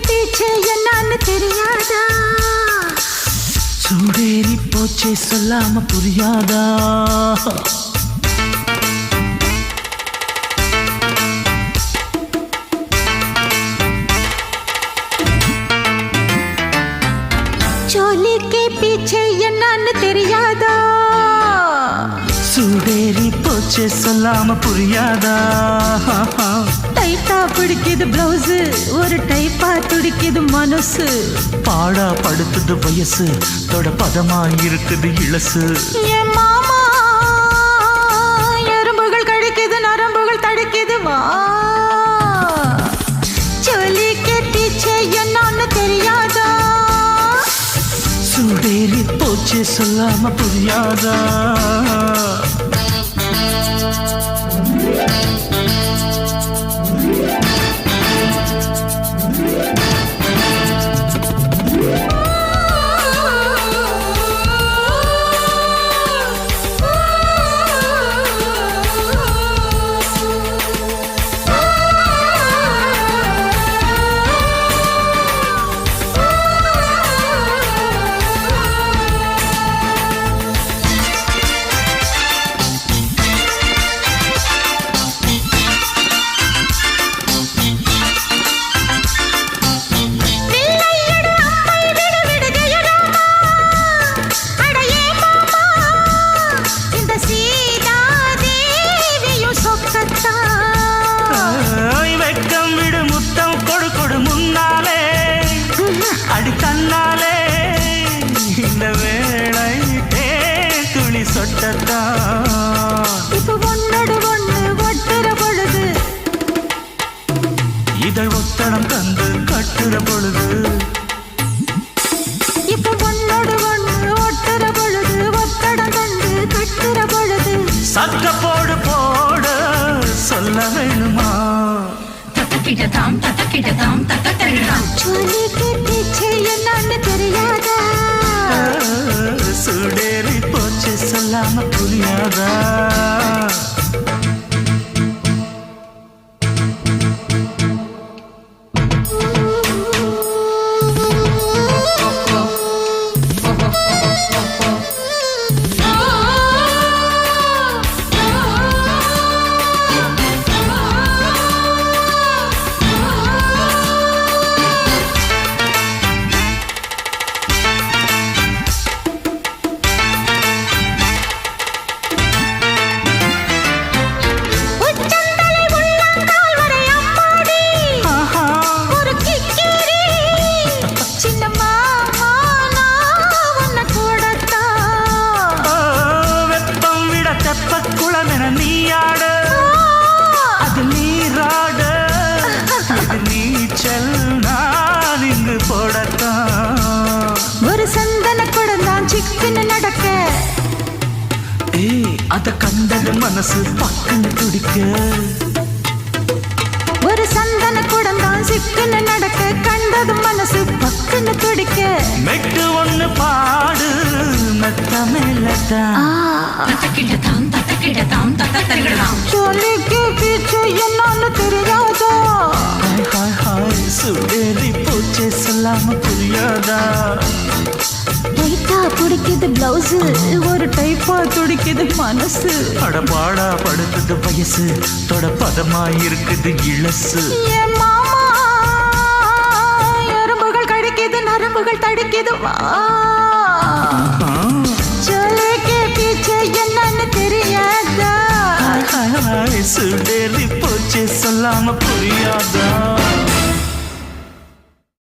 पीछे என்னன்னு தெரியாதா சூடேறி போச்சே சொல்லாம புரியாதா चोली के पीछे என்னன்னு தெரியாதா சூடேறி போச்சே சொல்லாம புரியாதா டைட்டா பிடிக்குது பிளவுஸ் ஒரு டைப்பா துடிக்குது மனசு பாடா படுத்துது வயசு தொட பதமா இருக்குது இளசு என் மாமா எறும்புகள் கடிக்குது நரம்புகள் தடிக்குது வா चोली के पीछे என்னன்னு தெரியாதா சூடேறி போச்சே சொல்லாம புரியாதா அடி தன்னாலே இந்த வேளை துளி சொட்டத்தான் இப்ப ஒன்னோடு ஒண்ணு ஒட்டுற பொழுது இதழ் ஒத்தடம் தந்து கட்டுற பொழுது இப்ப ஒன்னோடு ஒண்ணு ஒட்டுற பொழுது ஒத்தடம் தந்து கட்டுற பொழுது சத்த போடு போடு சொல்ல வேணுமா चोली के पीछे என்னன்னு தெரியாதா சூடேறி போச்சு சொல்லாம புரியாதா நீயாடு அது நீராடு இது நீச்சல் நான் இங்கு போடத்தான் ஒரு சந்தன குடந்தான் சிக்குன்னு நடக்க அத கண்டது மனசு பக்குன்னு துடிக்க ஒரு சந்தன குடந்தான் சிக்குன்னு நடக்க கண்டது மனசு பக்குன்னு துடிக்க மெட்டு ஒண்ணு பாடு மெத்த மேலத்தான் चोली के पीछे என்னன்னு தெரியாதா ஹாய் ஹாய் சூடேறி போச்சே சொல்லாம புரியாதா டைட்டா பிடிக்குது பிளவுஸ் ஒரு டைப்பா துடிக்குது மனசு அட பாடா படுத்துது வயசு தொட பதமா இருக்குது இளசு என் மாமா எறும்புகள் கடிக்குது நரம்புகள் தடிக்குது வா चोली के पीछे என்னன்னு தெரியாதா சூடேறி போச்சே சொல்லாம புரியாதா